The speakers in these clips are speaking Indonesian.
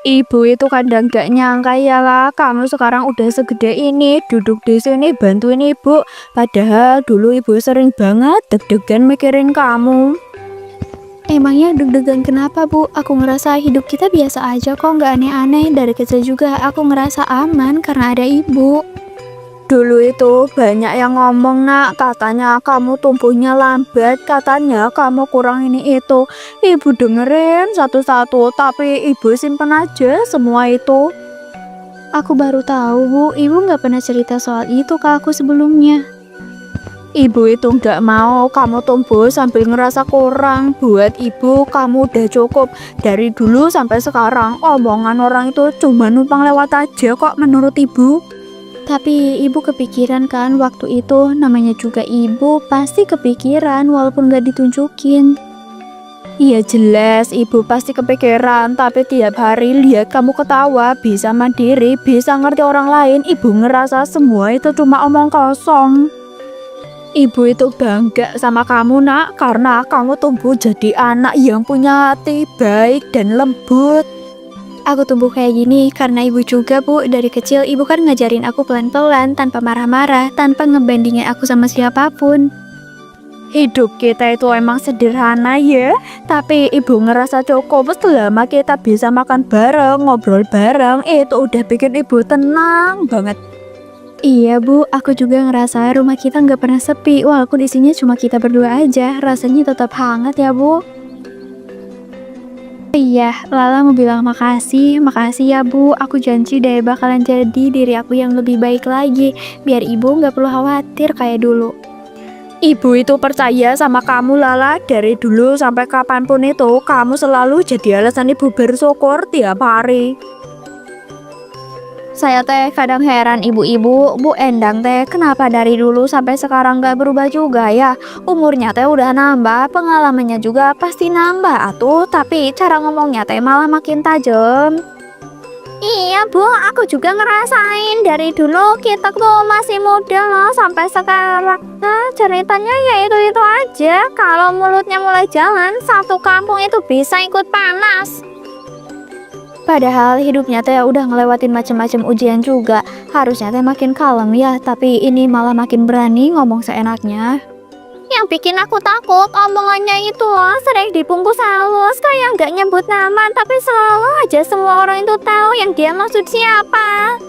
Ibu itu kadang gak nyangka ya lah, kamu sekarang udah segede ini, duduk di sini bantuin ibu. Padahal dulu ibu sering banget deg-degan mikirin kamu. Emangnya deg-degan kenapa, Bu? Aku ngerasa hidup kita biasa aja kok, nggak aneh-aneh. Dari kecil juga aku ngerasa aman karena ada ibu. Dulu itu banyak yang ngomong nak, katanya kamu tumbuhnya lambat, katanya kamu kurang ini itu. Ibu dengerin satu-satu, tapi ibu simpen aja semua itu. Aku baru tahu, Bu, ibu nggak pernah cerita soal itu ke aku sebelumnya. Ibu itu nggak mau kamu tumbuh sambil ngerasa kurang. Buat ibu kamu udah cukup. Dari dulu sampai sekarang omongan orang itu cuma numpang lewat aja kok menurut ibu. Tapi ibu kepikiran kan waktu itu, namanya juga ibu pasti kepikiran walaupun nggak ditunjukin. Iya jelas ibu pasti kepikiran, tapi tiap hari lihat kamu ketawa, bisa mandiri, bisa ngerti orang lain, ibu ngerasa semua itu cuma omong kosong. Ibu itu bangga sama kamu nak, karena kamu tumbuh jadi anak yang punya hati baik dan lembut. Aku tumbuh kayak gini karena ibu juga, Bu. Dari kecil ibu kan ngajarin aku pelan-pelan, tanpa marah-marah, tanpa ngebandingin aku sama siapapun. Hidup kita itu emang sederhana ya, tapi ibu ngerasa cukup selama kita bisa makan bareng, ngobrol bareng, itu udah bikin ibu tenang banget. Iya, Bu, aku juga ngerasa rumah kita nggak pernah sepi, walaupun isinya cuma kita berdua aja. Rasanya tetap hangat ya, Bu. Iya, Lala mau bilang makasih ya Bu. Aku janji deh bakalan jadi diri aku yang lebih baik lagi, biar ibu nggak perlu khawatir kayak dulu. Ibu itu percaya sama kamu Lala, dari dulu sampai kapanpun itu kamu selalu jadi alasan ibu bersyukur tiap hari. Saya teh kadang heran ibu-ibu, Bu Endang teh kenapa dari dulu sampai sekarang gak berubah juga ya. Umurnya teh udah nambah, pengalamannya juga pasti nambah atuh, tapi cara ngomongnya teh malah makin tajam. Iya Bu, aku juga ngerasain dari dulu kita tuh masih muda loh sampai sekarang. Nah ceritanya ya itu aja, kalau mulutnya mulai jalan, satu kampung itu bisa ikut panas. Padahal hidupnya teh udah ngelewatin macem-macem ujian juga. Harusnya teh makin kalem ya, tapi ini malah makin berani ngomong seenaknya. Yang bikin aku takut omongannya itu loh, sering dibungkus halus kayak nggak nyebut nama, tapi selalu aja semua orang itu tahu yang dia maksud siapa.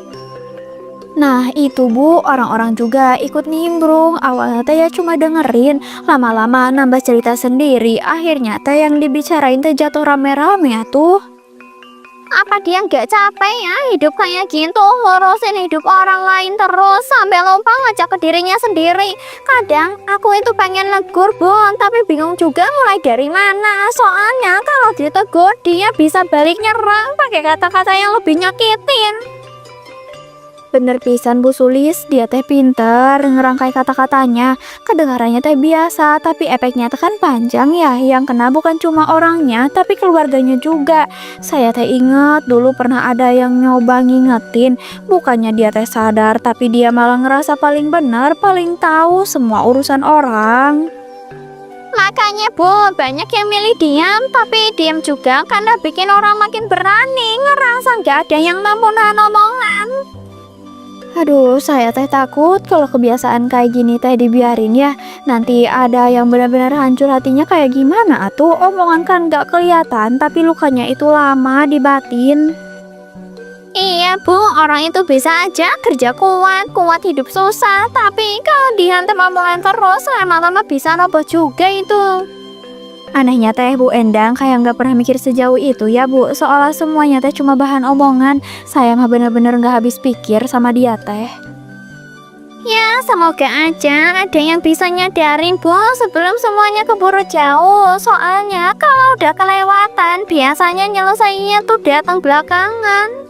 Nah itu Bu, orang-orang juga ikut nimbrung. Awalnya teh ya cuma dengerin, lama-lama nambah cerita sendiri. Akhirnya teh yang dibicarain teh jatuh rame-rame ya tuh. Apa dia nggak capek ya hidup kayak gitu, ngurusin hidup orang lain terus sampai lupa ngajak ke dirinya sendiri. Kadang aku itu pengen negur Bon, tapi bingung juga mulai dari mana. Soalnya kalau ditegur dia bisa balik nyerang pakai kata-kata yang lebih nyakitin. Bener pisan Bu Sulis, dia teh pinter ngerangkai kata-katanya. Kedengarannya teh biasa, tapi efeknya teh kan panjang ya. Yang kena bukan cuma orangnya, tapi keluarganya juga. Saya teh inget dulu pernah ada yang nyoba ngingetin. Bukannya dia teh sadar, tapi dia malah ngerasa paling benar, paling tahu semua urusan orang. Makanya Bu, banyak yang milih diam, tapi diam juga karena bikin orang makin berani, ngerasa gak ada yang mampu nahan omongan. Aduh, saya teh takut kalau kebiasaan kayak gini teh dibiarin ya. Nanti ada yang benar-benar hancur hatinya kayak gimana atuh? Omongan kan gak kelihatan, tapi lukanya itu lama di batin. Iya Bu, orang itu bisa aja kerja kuat hidup susah, tapi kalau dihantam omongan terus lama-lama bisa roboh juga itu. Anehnya teh Bu Endang kayak nggak pernah mikir sejauh itu ya Bu, seolah semuanya teh cuma bahan omongan. Saya mah bener-bener nggak habis pikir sama dia teh. Ya semoga aja ada yang bisa nyadarin Bu sebelum semuanya keburu jauh. Soalnya kalau udah kelewatan biasanya nyelesainya tuh datang belakangan.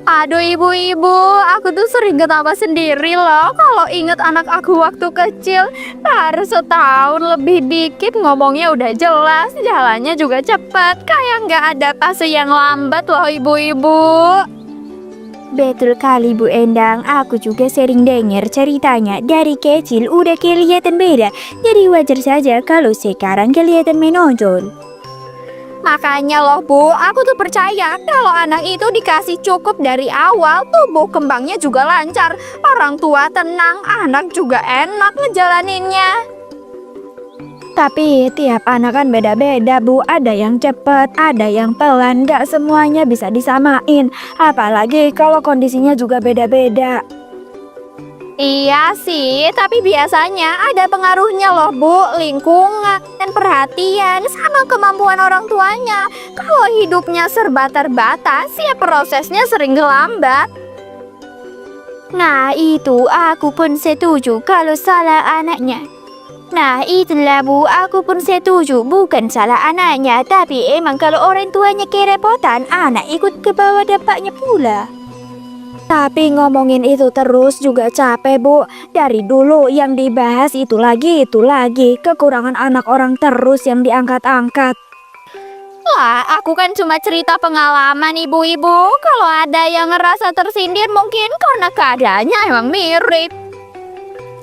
Aduh ibu-ibu, aku tuh sering ketawa sendiri loh kalau inget anak aku waktu kecil. Baru setahun lebih dikit ngomongnya udah jelas, jalannya juga cepat, kayak nggak ada fase yang lambat loh ibu-ibu. Betul kali Bu Endang, aku juga sering denger ceritanya dari kecil udah kelihatan beda. Jadi wajar saja kalau sekarang kelihatan menonjol. Makanya loh Bu, aku tuh percaya kalau anak itu dikasih cukup dari awal, tubuh kembangnya juga lancar. Orang tua tenang, anak juga enak ngejalaninnya. Tapi tiap anak kan beda-beda Bu, ada yang cepet, ada yang pelan, gak semuanya bisa disamain. Apalagi kalau kondisinya juga beda-beda. Iya sih, tapi biasanya ada pengaruhnya loh Bu, lingkungan, dan perhatian, sama kemampuan orang tuanya. Kalau hidupnya serba terbatas, ya prosesnya sering lambat. Nah itu aku pun setuju kalau salah anaknya. Nah itulah Bu, aku pun setuju, bukan salah anaknya, tapi emang kalau orang tuanya kerepotan, anak ikut ke bawah dampaknya pula. Tapi ngomongin itu terus juga capek Bu. Dari dulu yang dibahas itu lagi, kekurangan anak orang terus yang diangkat-angkat. Lah, aku kan cuma cerita pengalaman ibu-ibu. Kalau ada yang ngerasa tersindir mungkin karena keadaannya emang mirip.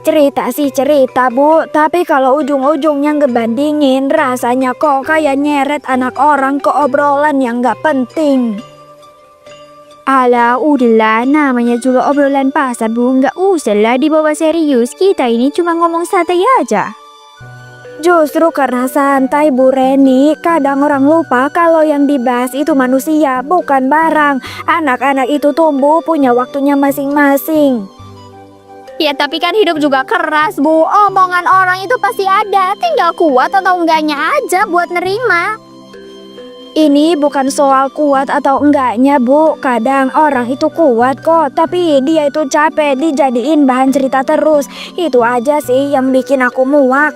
Cerita sih cerita Bu, tapi kalau ujung-ujungnya ngebandingin, rasanya kok kayak nyeret anak orang ke obrolan yang gak penting. Alah, udahlah, namanya juga obrolan pasar Bu, nggak usah lah dibawa serius, kita ini cuma ngomong santai aja. Justru karena santai Bu Reni, kadang orang lupa kalau yang dibahas itu manusia, bukan barang. Anak-anak itu tumbuh punya waktunya masing-masing. Ya tapi kan hidup juga keras Bu, omongan orang itu pasti ada, tinggal kuat atau enggaknya aja buat nerima. Ini bukan soal kuat atau enggaknya Bu, kadang orang itu kuat kok, tapi dia itu capek dijadiin bahan cerita terus. Itu aja sih yang bikin aku muak.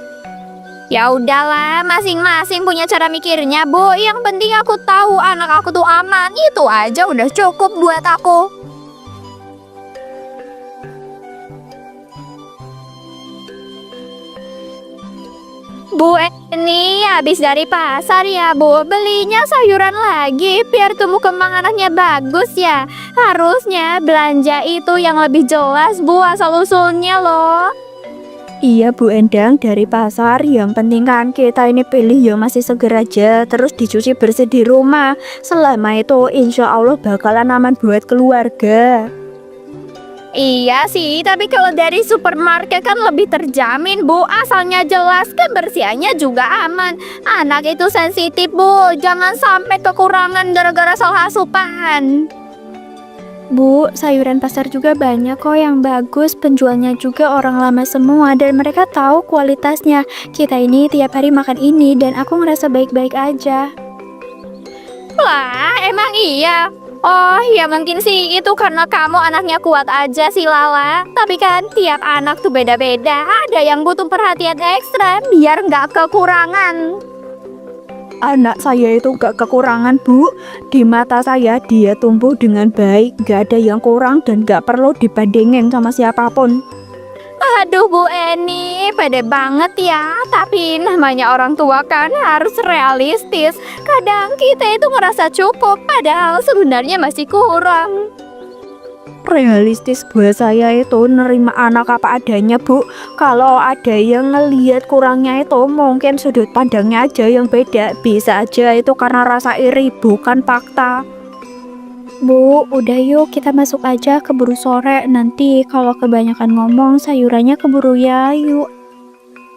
Ya udahlah, masing-masing punya cara mikirnya Bu. Yang penting aku tahu anak aku tuh aman, itu aja udah cukup buat aku. Bu, ini habis dari pasar ya Bu, belinya sayuran lagi biar tumbuh kembang anaknya bagus ya. Harusnya belanja itu yang lebih jelas Bu, asal-usulnya loh. Iya Bu Endang, dari pasar yang penting kan kita ini pilih ya masih seger aja, terus dicuci bersih di rumah. Selama itu insya Allah bakalan aman buat keluarga. Iya sih, tapi kalau dari supermarket kan lebih terjamin Bu, asalnya jelas, kebersihannya juga aman. Anak itu sensitif Bu, jangan sampai kekurangan gara-gara salah asupan. Bu, sayuran pasar juga banyak kok yang bagus, penjualnya juga orang lama semua dan mereka tahu kualitasnya. Kita ini tiap hari makan ini dan aku ngerasa baik-baik aja. Lah, emang iya? Oh, ya mungkin sih itu karena kamu anaknya kuat aja sih Lala. Tapi kan tiap anak tuh beda-beda, ada yang butuh perhatian ekstra biar nggak kekurangan. Anak saya itu gak kekurangan Bu, di mata saya dia tumbuh dengan baik, gak ada yang kurang dan gak perlu dibandingin sama siapapun. Aduh Bu Eni, pede banget ya. Tapi namanya orang tua kan harus realistis. Kadang kita itu ngerasa cukup, padahal sebenarnya masih kurang. Realistis buat saya itu nerima anak apa adanya Bu. Kalau ada yang ngelihat kurangnya itu mungkin sudut pandangnya aja yang beda. Bisa aja itu karena rasa iri, bukan fakta. Bu, udah yuk kita masuk aja, keburu sore. Nanti kalau kebanyakan ngomong sayurannya keburu ya, yuk.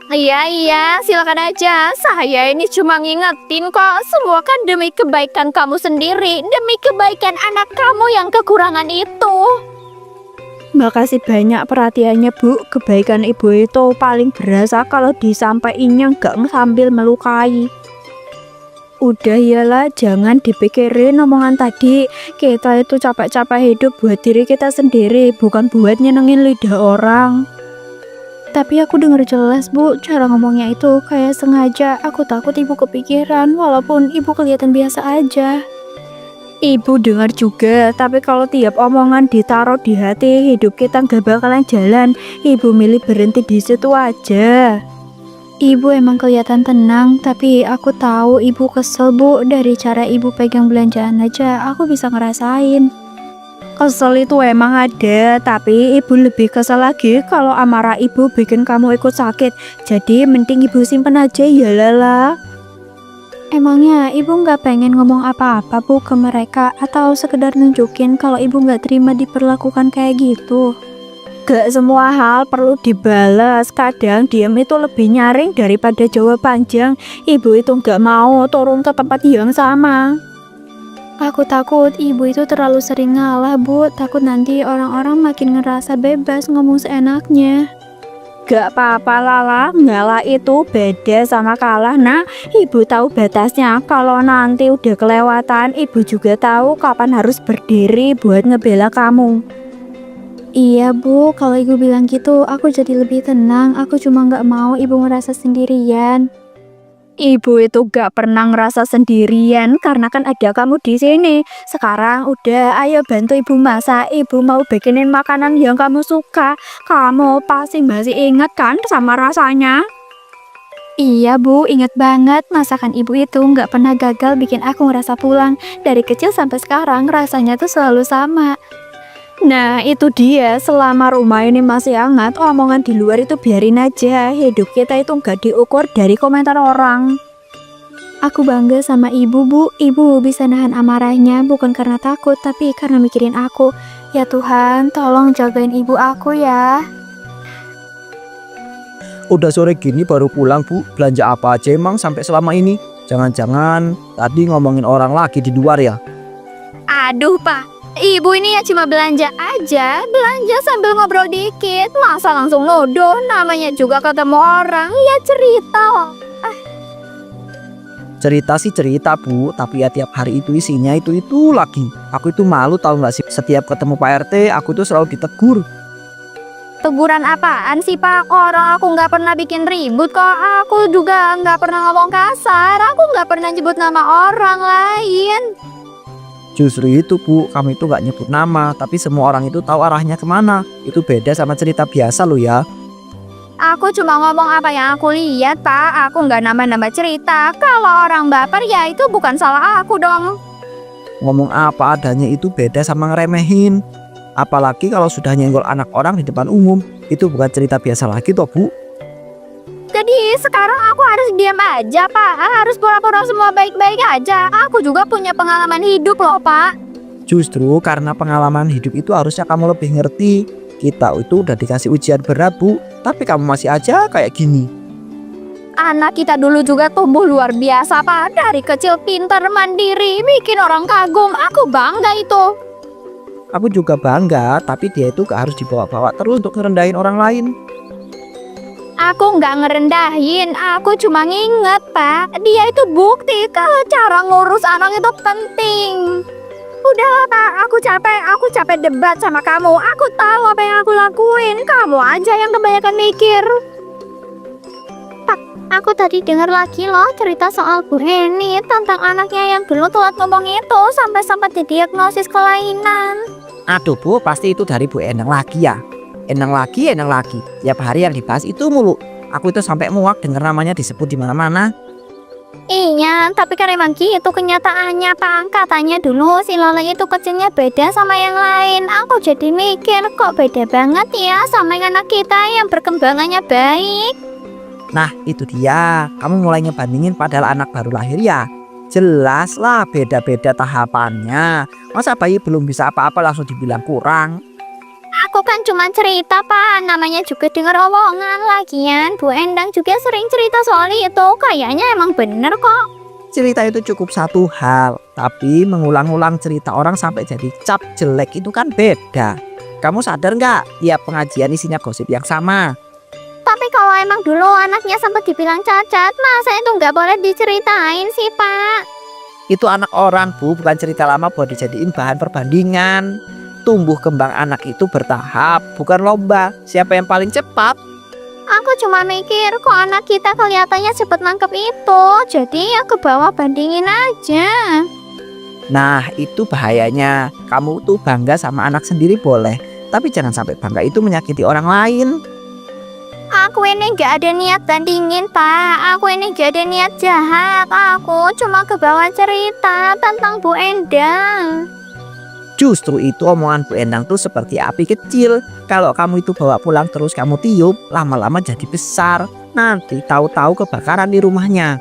Iya, silakan aja. Saya ini cuma ngingetin kok. Semua kan demi kebaikan kamu sendiri, demi kebaikan anak kamu yang kekurangan itu. Makasih banyak perhatiannya Bu. Kebaikan ibu itu paling berasa kalau disampaikannya gak sambil melukai. Udah yalah, jangan dipikirin omongan tadi. Kita itu capek-capek hidup buat diri kita sendiri, bukan buat nyenengin lidah orang. Tapi aku dengar jelas Bu, cara ngomongnya itu kayak sengaja. Aku takut ibu kepikiran, walaupun ibu kelihatan biasa aja. Ibu dengar juga, tapi kalau tiap omongan ditaruh di hati, hidup kita gak bakalan jalan. Ibu milih berhenti di situ aja. Ibu emang kelihatan tenang, tapi aku tahu ibu kesel Bu. Dari cara ibu pegang belanjaan aja, aku bisa ngerasain. Kesel itu emang ada, tapi ibu lebih kesel lagi kalau amarah ibu bikin kamu ikut sakit. Jadi mending ibu simpen aja ya lala. Emangnya ibu nggak pengen ngomong apa-apa bu ke mereka atau sekedar nunjukin kalau ibu nggak terima diperlakukan kayak gitu? Gak semua hal perlu dibalas, kadang diam itu lebih nyaring daripada jawab panjang. Ibu itu nggak mau turun ke tempat yang sama. Aku takut ibu itu terlalu sering ngalah bu, takut nanti orang-orang makin ngerasa bebas ngomong seenaknya. Gak apa-apa Lala, ngalah itu beda sama kalah. Nah, ibu tahu batasnya. Kalau nanti udah kelewatan, ibu juga tahu kapan harus berdiri buat ngebela kamu. Iya bu, kalau ibu bilang gitu, aku jadi lebih tenang. Aku cuma gak mau ibu ngerasa sendirian. Ibu itu gak pernah ngerasa sendirian karena kan ada kamu di sini. Sekarang udah, ayo bantu ibu masak. Ibu mau bikinin makanan yang kamu suka. Kamu pasti masih ingat kan sama rasanya? Iya bu, ingat banget. Masakan ibu itu gak pernah gagal bikin aku ngerasa pulang. Dari kecil sampai sekarang rasanya tuh selalu sama. Nah itu dia, selama rumah ini masih hangat, omongan di luar itu biarin aja. Hidup kita itu nggak diukur dari komentar orang. Aku bangga sama ibu bu, ibu bisa nahan amarahnya bukan karena takut tapi karena mikirin aku. Ya Tuhan, tolong jagain ibu aku ya. Udah sore gini baru pulang bu, belanja apa aja emang sampai selama ini? Jangan-jangan tadi ngomongin orang lagi di luar ya? Aduh pak, ibu ini ya cuma belanja aja, belanja sambil ngobrol dikit. Masa langsung nuduh, namanya juga ketemu orang, ya cerita loh. Cerita sih cerita bu, tapi ya tiap hari itu isinya itu lagi. Aku itu malu tahu nggak sih, setiap ketemu Pak RT aku tuh selalu ditegur. Teguran apaan sih pak? Orang aku nggak pernah bikin ribut kok. Aku juga nggak pernah ngomong kasar, aku nggak pernah nyebut nama orang lain. Justru itu bu, kamu itu gak nyebut nama, tapi semua orang itu tahu arahnya kemana. Itu beda sama cerita biasa lo ya. Aku cuma ngomong apa yang aku lihat pak, aku nggak nambah-nambah cerita. Kalau orang baper ya itu bukan salah aku dong. Ngomong apa adanya itu beda sama ngeremehin. Apalagi kalau sudah nyenggol anak orang di depan umum, itu bukan cerita biasa lagi toh bu. Jadi sekarang aku harus diam aja pak, harus pura-pura semua baik-baik aja. Aku juga punya pengalaman hidup loh pak. Justru karena pengalaman hidup itu harusnya kamu lebih ngerti. Kita itu udah dikasih ujian berat bu, tapi kamu masih aja kayak gini. Anak kita dulu juga tumbuh luar biasa pak. Dari kecil pintar, mandiri, bikin orang kagum. Aku bangga itu. Aku juga bangga, tapi dia itu gak harus dibawa-bawa terus untuk ngerendahin orang lain. Aku nggak ngerendahin, aku cuma nginget pak. Dia itu bukti kalau cara ngurus anak itu penting. Udahlah pak, aku capek debat sama kamu. Aku tahu apa yang aku lakuin, kamu aja yang kebanyakan mikir. Pak, aku tadi dengar lagi loh cerita soal Bu Heni tentang anaknya yang dulu telat ngomong itu sampai sempat didiagnosis kelainan. Aduh bu, pasti itu dari Bu Endang lagi ya. Endang lagi. Tiap hari yang dibahas itu mulu. Aku itu sampai muak denger namanya disebut di mana-mana. Iya, tapi kan emang gitu kenyataannya pak. Katanya dulu si Lola itu kecilnya beda sama yang lain. Aku jadi mikir kok beda banget ya sama yang anak kita yang perkembangannya baik. Nah itu dia, kamu mulai ngebandingin padahal anak baru lahir ya. Jelas lah beda-beda tahapannya. Masa bayi belum bisa apa-apa langsung dibilang kurang? Aku kan cuma cerita pak, namanya juga denger omongan. Lagian Bu Endang juga sering cerita soal itu, kayaknya emang bener kok. Cerita itu cukup satu hal, tapi mengulang-ulang cerita orang sampai jadi cap jelek itu kan beda. Kamu sadar nggak? Tiap pengajian isinya gosip yang sama. Tapi kalau emang dulu anaknya sempat dibilang cacat, masa itu nggak boleh diceritain sih pak? Itu anak orang bu, bukan cerita lama buat dijadiin bahan perbandingan. Tumbuh kembang anak itu bertahap, bukan lomba. Siapa yang paling cepat? Aku cuma mikir kok anak kita kelihatannya cepet nangkep itu, jadi ya ke bawah bandingin aja. Nah itu bahayanya. Kamu tuh bangga sama anak sendiri boleh, tapi jangan sampai bangga itu menyakiti orang lain. Aku ini gak ada niat bandingin pak, aku ini gak ada niat jahat. Aku cuma ke bawah cerita tentang Bu Endang. Justru itu omongan Bu Endang tuh seperti api kecil. Kalau kamu itu bawa pulang terus kamu tiup, lama-lama jadi besar. Nanti tahu-tahu kebakaran di rumahnya.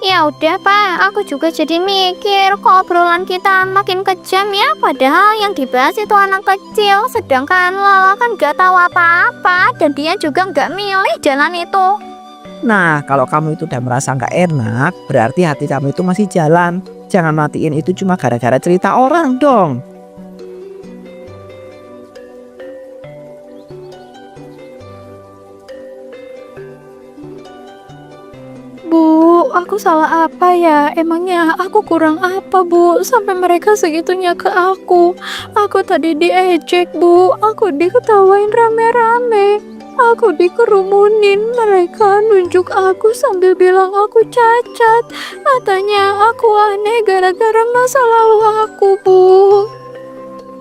Ya udah Pak, aku juga jadi mikir kok obrolan kita makin kejam ya. Padahal yang dibahas itu anak kecil, sedangkan Lala kan gak tahu apa-apa dan dia juga gak milih jalan itu. Nah, kalau kamu itu udah merasa nggak enak, berarti hati kamu itu masih jalan. Jangan matiin itu cuma gara-gara cerita orang dong. Bu, aku salah apa ya? Emangnya aku kurang apa, Bu? Sampai mereka segitunya ke aku. Aku tadi diejek, Bu. Aku diketawain rame-rame. Aku dikerumunin. Mereka nunjuk aku sambil bilang aku cacat. Katanya aku aneh gara-gara masa lalu aku, Bu.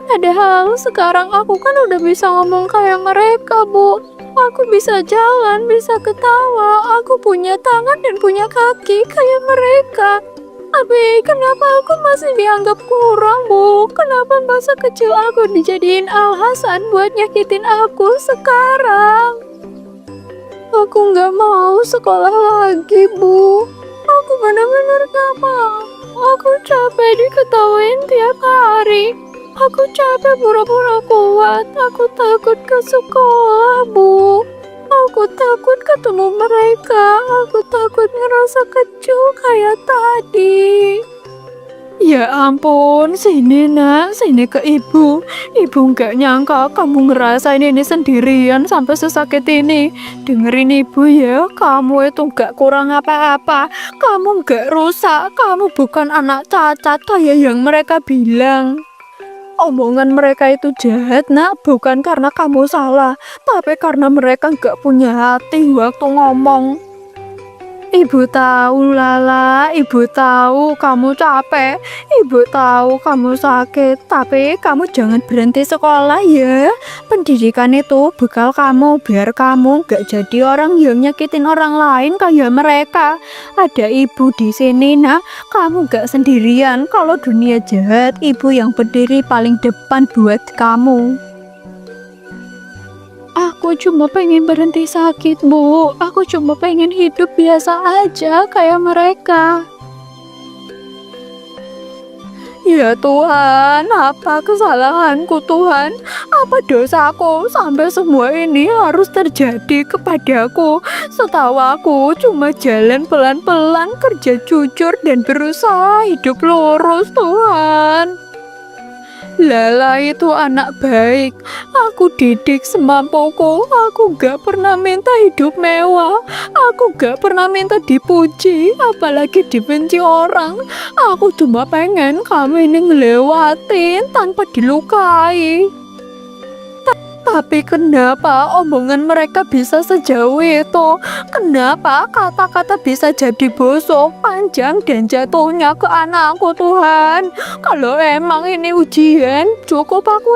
Padahal sekarang aku kan udah bisa ngomong kayak mereka, Bu. Aku bisa jalan, bisa ketawa. Aku punya tangan dan punya kaki kayak mereka. Tapi kenapa aku masih dianggap kurang, Bu? Kenapa masa kecil aku dijadiin alasan buat nyakitin aku sekarang? Aku nggak mau sekolah lagi, Bu. Aku benar-benar nggak mau. Aku capek diketawain tiap hari. Aku capek pura-pura kuat. Aku takut ke sekolah, Bu. Aku takut ketemu mereka. Aku takut ngerasa kecil kayak tadi. Ya ampun, sini nak, sini ke ibu. Ibu nggak nyangka kamu ngerasain ini sendirian sampai sesakit ini. Dengerin ibu ya, kamu itu nggak kurang apa-apa. Kamu nggak rusak, kamu bukan anak cacat kayak yang mereka bilang. Omongan mereka itu jahat nak, bukan karena kamu salah, tapi karena mereka nggak punya hati waktu ngomong. Ibu tahu Lala, ibu tahu kamu capek, ibu tahu kamu sakit, tapi kamu jangan berhenti sekolah ya. Pendidikan itu bekal kamu biar kamu gak jadi orang yang nyakitin orang lain kayak mereka. Ada ibu di sini nak, kamu gak sendirian. Kalau dunia jahat, ibu yang berdiri paling depan buat kamu. Aku cuma pengen berhenti sakit, Bu. Aku cuma pengen hidup biasa aja kayak mereka. Ya Tuhan, apa kesalahanku Tuhan? Apa dosaku sampai semua ini harus terjadi kepadaku? Setahu aku cuma jalan pelan-pelan, kerja jujur dan berusaha hidup lurus Tuhan. Lala itu anak baik. Aku didik semampuku. Aku gak pernah minta hidup mewah. Aku gak pernah minta dipuji, apalagi dibenci orang. Aku cuma pengen kamu ini ngelewatin tanpa dilukai. Tapi kenapa omongan mereka bisa sejauh itu? Kenapa kata-kata bisa jadi busuk, panjang dan jatuhnya ke anakku Tuhan? Kalau emang ini ujian, cukup aku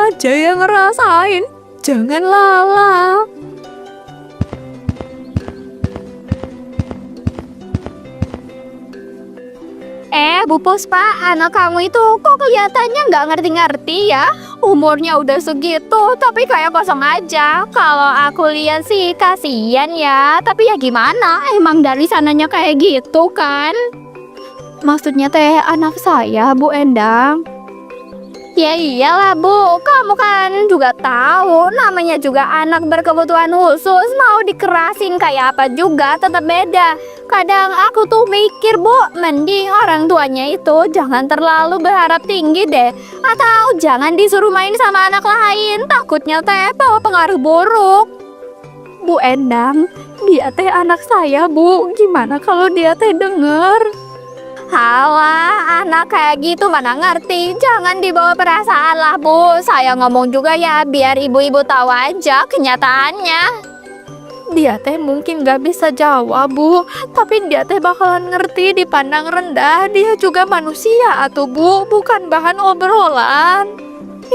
aja yang ngerasain. Jangan Lala. Bu Puspa, anak kamu itu kok kelihatannya nggak ngerti-ngerti ya? Umurnya udah segitu, tapi kayak kosong aja. Kalau aku lihat sih kasihan ya, tapi ya gimana? Emang dari sananya kayak gitu kan? Maksudnya teh anak saya, Bu Endang. Ya iyalah Bu, kamu kan juga tahu namanya juga anak berkebutuhan khusus, mau dikerasin kayak apa juga tetap beda. Kadang aku tuh mikir Bu, mending orang tuanya itu jangan terlalu berharap tinggi deh, atau jangan disuruh main sama anak lain, takutnya teh bawa pengaruh buruk. Bu Endang, dia teh anak saya Bu, gimana kalau dia teh denger? Halah, anak kayak gitu mana ngerti. Jangan dibawa perasaan lah Bu. Saya ngomong juga ya biar ibu-ibu tahu aja kenyataannya. Dia teh mungkin gak bisa jawab Bu, tapi dia teh bakalan ngerti dipandang rendah. Dia juga manusia atuh Bu, bukan bahan obrolan.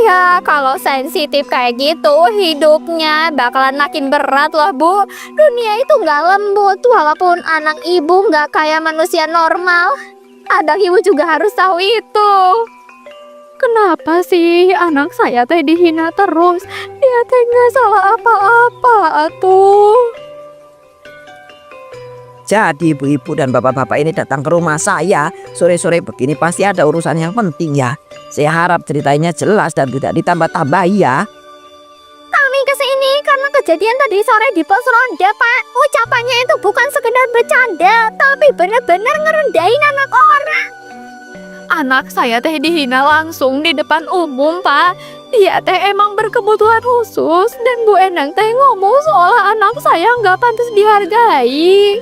Ya kalau sensitif kayak gitu hidupnya bakalan makin berat loh Bu. Dunia itu gak lembut walaupun anak ibu gak kayak manusia normal. Kadang ibu juga harus tahu itu. Kenapa sih anak saya teh dihina terus? Dia teh nggak salah apa-apa atuh. Jadi ibu-ibu dan bapak-bapak ini datang ke rumah saya sore-sore begini pasti ada urusan yang penting ya. Saya harap ceritanya jelas dan tidak ditambah-tambahi ya. Kami kesini karena kejadian tadi sore di pos ronda, Pak. Ucapannya itu bukan sekedar bercanda, tapi benar-benar ngerendahin anak orang. Anak saya teh dihina langsung di depan umum, Pak. Dia teh emang berkebutuhan khusus dan Bu Endang teh ngomong seolah anak saya nggak pantas dihargai.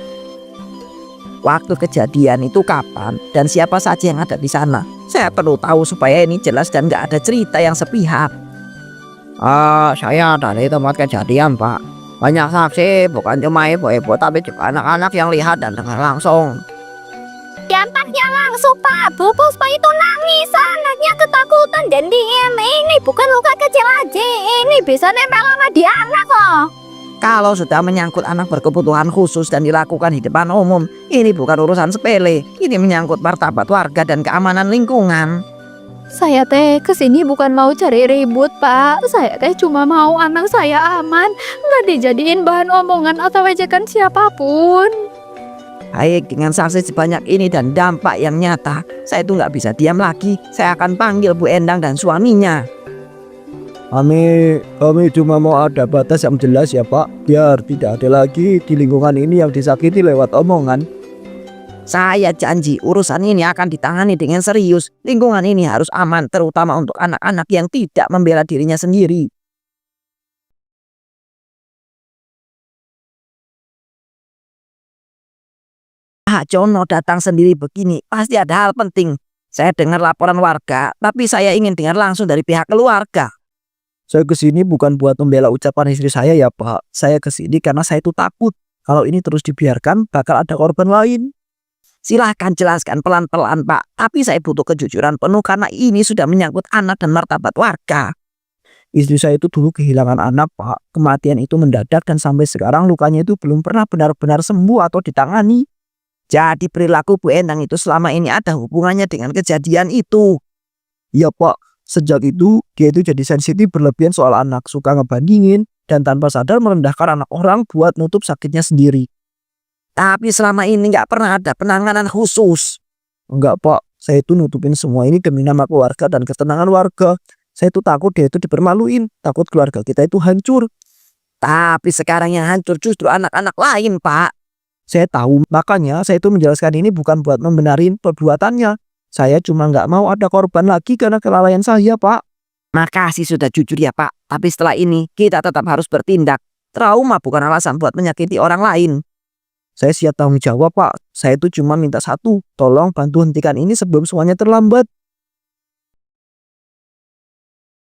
Waktu kejadian itu kapan dan siapa saja yang ada di sana? Saya perlu tahu supaya ini jelas dan nggak ada cerita yang sepihak. Saya dari tempat kejadian, Pak. Banyak saksi, bukan cuma ibu-ibu tapi juga anak-anak yang lihat dan dengar langsung. Dampaknya langsung, Pak. Bu Puspa itu nangis, anaknya ketakutan dan diem. Ini bukan luka kecil aja, ini bisa nempel sama di anak kok. Kalau sudah menyangkut anak berkebutuhan khusus dan dilakukan di depan umum, ini bukan urusan sepele. Ini menyangkut martabat warga dan keamanan lingkungan. Saya teh kesini bukan mau cari ribut, Pak. Saya teh cuma mau anak saya aman, nggak dijadiin bahan omongan atau ejekan siapapun. Baik, dengan saksi sebanyak ini dan dampak yang nyata, saya itu nggak bisa diam lagi. Saya akan panggil Bu Endang dan suaminya. Kami cuma mau ada batas yang jelas ya Pak, biar tidak ada lagi di lingkungan ini yang disakiti lewat omongan. Saya janji urusan ini akan ditangani dengan serius. Lingkungan ini harus aman, terutama untuk anak-anak yang tidak membela dirinya sendiri. Pak Jono datang sendiri begini, pasti ada hal penting. Saya dengar laporan warga, tapi saya ingin dengar langsung dari pihak keluarga. Saya kesini bukan buat membela ucapan istri saya ya Pak. Saya kesini karena saya itu takut kalau ini terus dibiarkan bakal ada korban lain. Silahkan jelaskan pelan-pelan, Pak. Tapi saya butuh kejujuran penuh karena ini sudah menyangkut anak dan martabat warga. Istri saya itu dulu kehilangan anak Pak. Kematian itu mendadak dan sampai sekarang lukanya itu belum pernah benar-benar sembuh atau ditangani. Jadi perilaku Bu Endang itu selama ini ada hubungannya dengan kejadian itu. Ya Pak, sejak itu dia itu jadi sensitif berlebihan soal anak, suka ngebandingin dan tanpa sadar merendahkan anak orang buat nutup sakitnya sendiri. Tapi selama ini nggak pernah ada penanganan khusus. Enggak Pak, saya itu nutupin semua ini demi nama keluarga dan ketenangan warga. Saya itu takut dia itu dipermaluin, takut keluarga kita itu hancur. Tapi sekarang yang hancur justru anak-anak lain, Pak. Saya tahu, makanya saya itu menjelaskan ini bukan buat membenarin perbuatannya. Saya cuma nggak mau ada korban lagi karena kelalaian saya, Pak. Makasih sudah jujur ya, Pak. Tapi setelah ini kita tetap harus bertindak. Trauma bukan alasan buat menyakiti orang lain. Saya siap tanggung jawab, Pak. Saya itu cuma minta satu, tolong bantu hentikan ini sebelum semuanya terlambat.